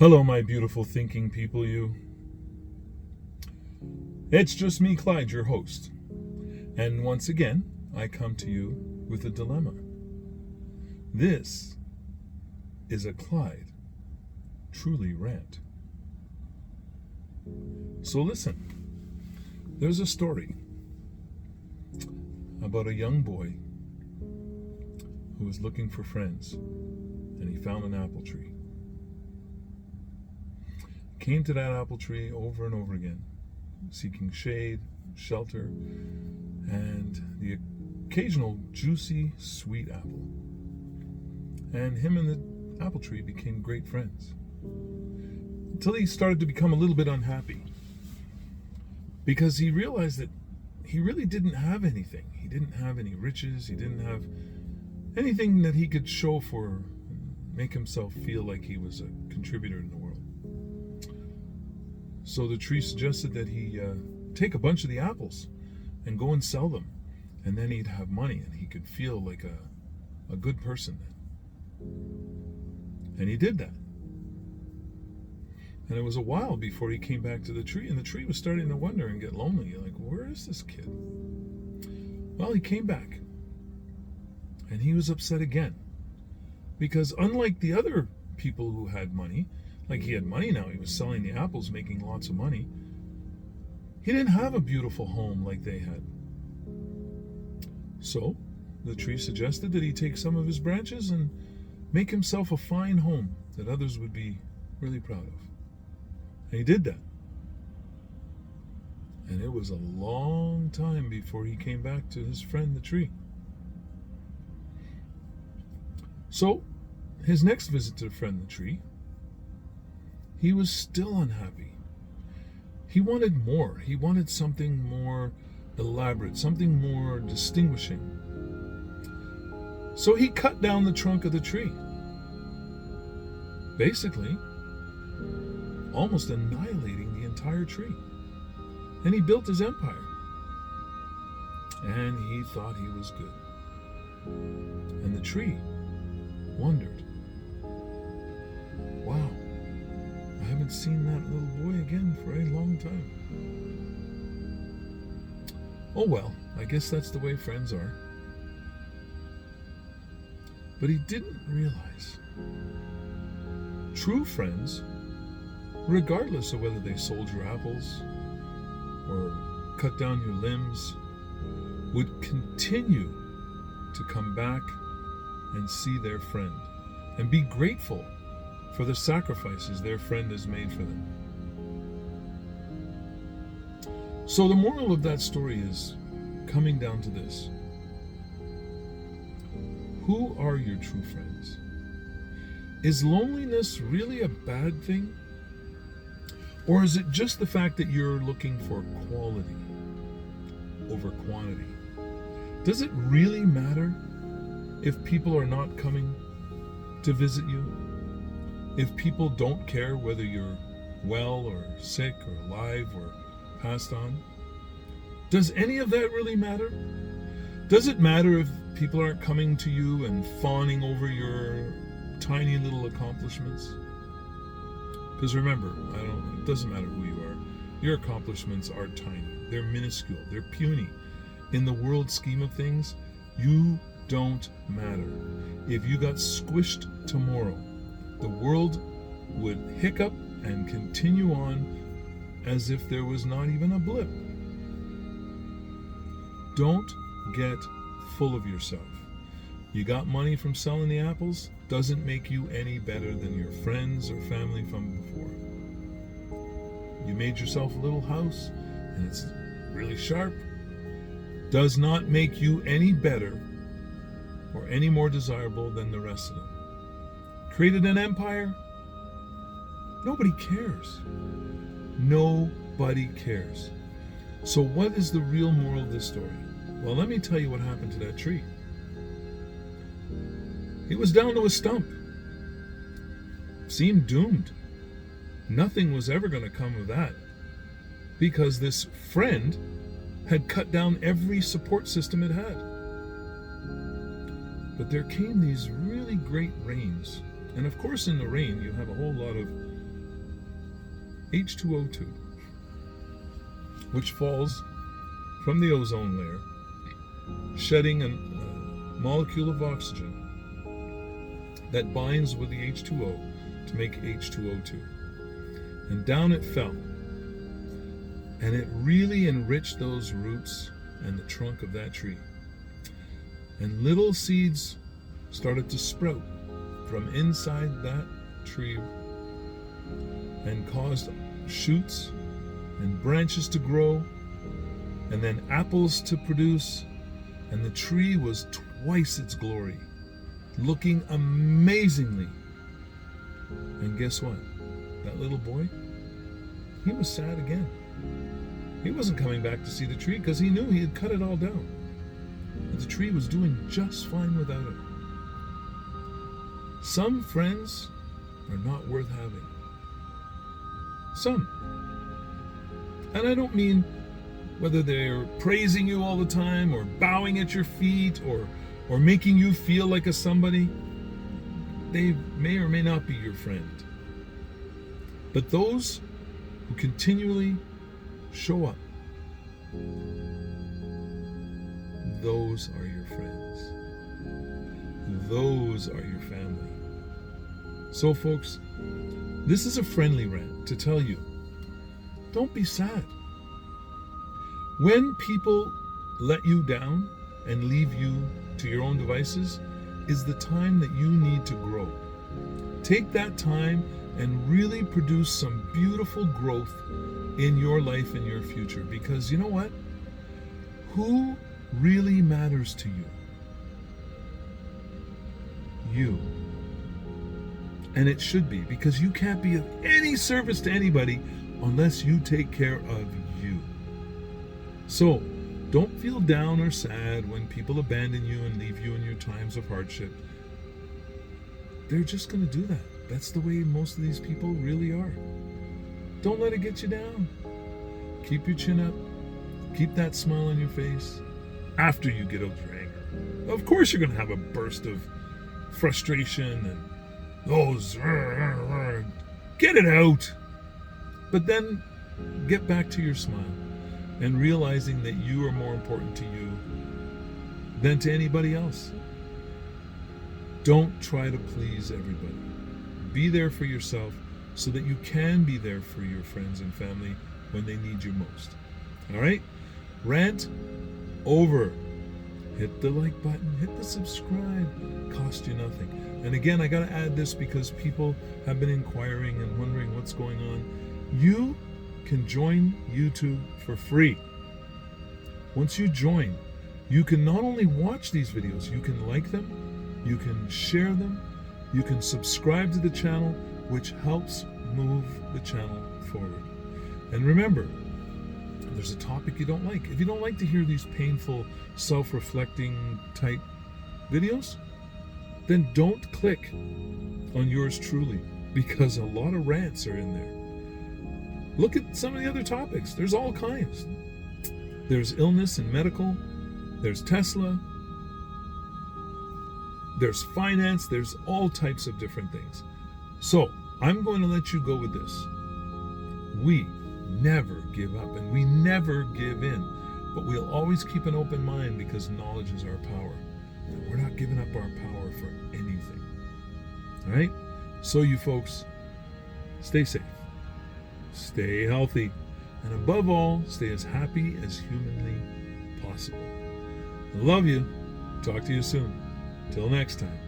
Hello, my beautiful thinking people, you. It's just me, Clyde, your host. And once again, I come to you with a dilemma. This is a Clyde truly rant. So listen, there's a story about a young boy who was looking for friends, and he found an apple tree. Came to that apple tree over and over again, seeking shade, shelter, and the occasional juicy, sweet apple. And him and the apple tree became great friends. Until he started to become a little bit unhappy, because he realized that he really didn't have anything. He didn't have any riches. He didn't have anything that he could show for, make himself feel like he was a contributor in the world. So the tree suggested that he take a bunch of the apples and go and sell them, and then he'd have money and he could feel like a good person then. And he did that. And it was a while before he came back to the tree, and the tree was starting to wonder and get lonely. Like, where is this kid? Well, he came back, and he was upset again, because unlike the other people who had money, like he had money now, he was selling the apples, making lots of money, he didn't have a beautiful home like they had. So the tree suggested that he take some of his branches and make himself a fine home that others would be really proud of. And he did that. And it was a long time before he came back to his friend the tree. So his next visit to friend the tree, he was still unhappy. He wanted more. He wanted something more elaborate, something more distinguishing. So he cut down the trunk of the tree, basically almost annihilating the entire tree. And he built his empire. And he thought he was good. And the tree wondered, wow, I haven't seen that little boy again for a long time. Oh well, I guess that's the way friends are. But he didn't realize true friends, regardless of whether they sold your apples or cut down your limbs, would continue to come back and see their friend and be grateful for the sacrifices their friend has made for them. So the moral of that story is coming down to this. Who are your true friends? Is loneliness really a bad thing? Or is it just the fact that you're looking for quality over quantity? Does it really matter if people are not coming to visit you? If people don't care whether you're well or sick or alive or passed on? Does any of that really matter? Does it matter if people aren't coming to you and fawning over your tiny little accomplishments? Because remember, it doesn't matter who you are. Your accomplishments are tiny. They're minuscule. They're puny. In the world scheme of things, you don't matter. If you got squished tomorrow, the world would hiccup and continue on as if there was not even a blip. Don't get full of yourself. You got money from selling the apples, doesn't make you any better than your friends or family from before. You made yourself a little house and it's really sharp, does not make you any better or any more desirable than the rest of them. Created an empire? Nobody cares. Nobody cares. So what is the real moral of this story? Well, let me tell you what happened to that tree. He was down to a stump. Seemed doomed. Nothing was ever going to come of that, because this friend had cut down every support system it had. But there came these really great rains. And of course in the rain you have a whole lot of H2O2, which falls from the ozone layer, shedding a molecule of oxygen that binds with the H2O to make H2O2. And down it fell. And it really enriched those roots and the trunk of that tree. And little seeds started to sprout from inside that tree and caused shoots and branches to grow, and then apples to produce, and the tree was twice its glory, looking amazingly. And guess what? That little boy, he was sad again. He wasn't coming back to see the tree because he knew he had cut it all down. But the tree was doing just fine without it. Some friends are not worth having. Some. And I don't mean whether they're praising you all the time or bowing at your feet or making you feel like a somebody. They may or may not be your friend. But those who continually show up, those are your friends. Those are your family. So folks, this is a friendly rant to tell you, don't be sad. When people let you down and leave you to your own devices is the time that you need to grow. Take that time and really produce some beautiful growth in your life and your future, because you know what? Who really matters to you? You. And it should be, because you can't be of any service to anybody unless you take care of you. So, don't feel down or sad when people abandon you and leave you in your times of hardship. They're just going to do that. That's the way most of these people really are. Don't let it get you down. Keep your chin up. Keep that smile on your face after you get out your anger. Of course you're going to have a burst of frustration and those, get it out. But then get back to your smile and realizing that you are more important to you than to anybody else. Don't try to please everybody. Be there for yourself so that you can be there for your friends and family when they need you most. All right? Rant over. Hit the like button, hit the subscribe. Cost you nothing. And again, I got to add this because people have been inquiring and wondering what's going on. You can join YouTube for free. Once you join, you can not only watch these videos, you can like them, you can share them, you can subscribe to the channel, which helps move the channel forward. And remember, if there's a topic you don't like, if you don't like to hear these painful, self-reflecting type videos, then don't click on yours truly, because a lot of rants are in there. Look at some of the other topics. There's all kinds. There's illness and medical. There's Tesla. There's finance. There's all types of different things. So I'm going to let you go with this. We never give up and we never give in, but we'll always keep an open mind, because knowledge is our power. And we're not giving up our power for anything. All right? So you folks, stay safe, stay healthy, and above all, stay as happy as humanly possible. I love you. Talk to you soon. Till next time.